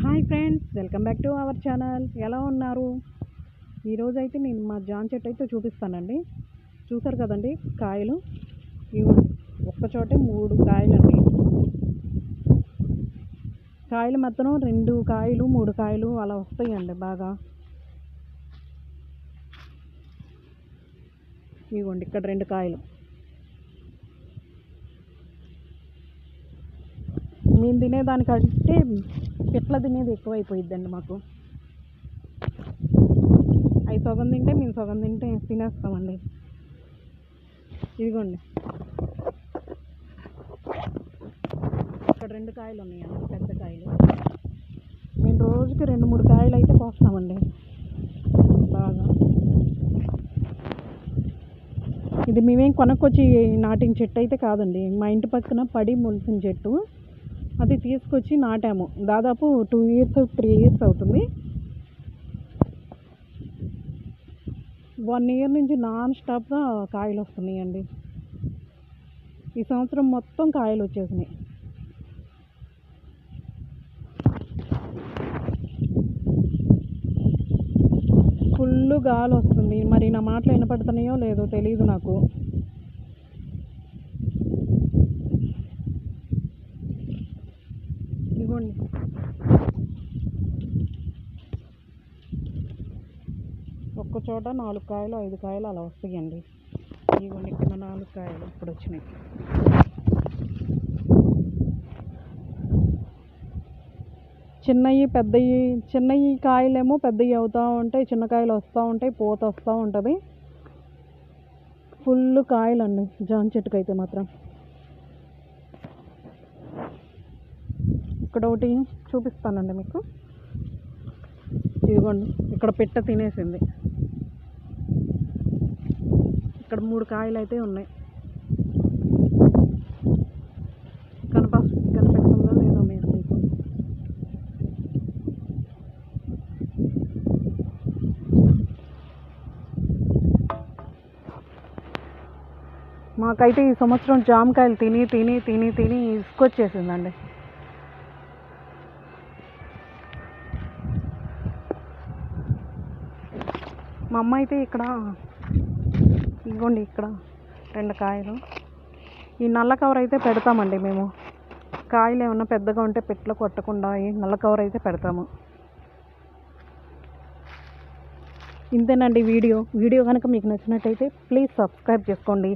Hi friends, welcome back to our channel. ఎలా ఉన్నారు? ఈరోజైతే నేను మా జామ చెట్టు అయితే చూపిస్తానండి. చూసారు కదండి కాయలు, ఇవి ఒక్కచోటే 3 కాయలండి. కాయలు మొత్తం 2 కాయలు 3 కాయలు అలా వస్తాయండి బాగా. ఇవ్వండి ఇక్కడ 2 కాయలు. మేము తినేదానికంటే చెట్ల తినేది ఎక్కువైపోయిద్దండి మాకు. అవి సగం తింటే మేము సగం తినేస్తామండి. ఇదిగోండి ఇక్కడ 2 కాయలు ఉన్నాయండి, పెద్ద కాయలు. మేము రోజుకి 2-3 కాయలు అయితే కోస్తామండి బాగా. ఇది మేమేం కొనుక్కొచ్చి నాటిన చెట్టు అయితే కాదండి, మా ఇంటి పక్కన పడి మొలిసిన చెట్టు. అది తీసుకొచ్చి నాటాము. దాదాపు 2 years 3 years అవుతుంది. 1 year నుంచి నాన్ స్టాప్గా కాయలు వస్తున్నాయండి. ఈ సంవత్సరం మొత్తం కాయలు వచ్చేసినాయి. ఫుల్ గాలి వస్తుంది. మరి నా మాటలు వినపడుతున్నాయో లేదో తెలియదు నాకు. ఇదిగోండి ఒక్క చోట 4 కాయలు 5 కాయలు అలా వస్తాయండి. ఇదిగోండి ఇక్కడ 4 కాయలు ఇప్పుడు వచ్చినాయి. చిన్నవి పెద్దవి, చిన్నవి కాయలేమో పెద్దవి అవుతూ ఉంటాయి, చిన్న కాయలు వస్తూ ఉంటాయి, పూత వస్తూ ఉంటుంది. ఫుల్ కాయలండి జామ చెట్టుకు అయితే మాత్రం. ఇక్కడ ఒకటి చూపిస్తానండి మీకు. ఇదిగోండి ఇక్కడ పిట్ట తినేసింది. ఇక్కడ 3 కాయలు అయితే ఉన్నాయి. కనిపెడుతుందో లేదో మీరు మీకు. మాకైతే ఈ సంవత్సరం జామకాయలు తిని తిని తిని తిని ఇసుకొచ్చేసిందండి. మా అమ్మ అయితే ఇక్కడ ఇదిగోండి ఇక్కడ 2 కాయలు. ఈ నల్ల కవర్ అయితే పెడతామండి మేము. కాయలు ఏమన్నా పెద్దగా ఉంటే పెట్లో కొట్టకుండా ఈ నల్ల కవర్ అయితే పెడతాము. ఇంతేనండి వీడియో కనుక మీకు నచ్చినట్టయితే ప్లీజ్ సబ్స్క్రైబ్ చేసుకోండి.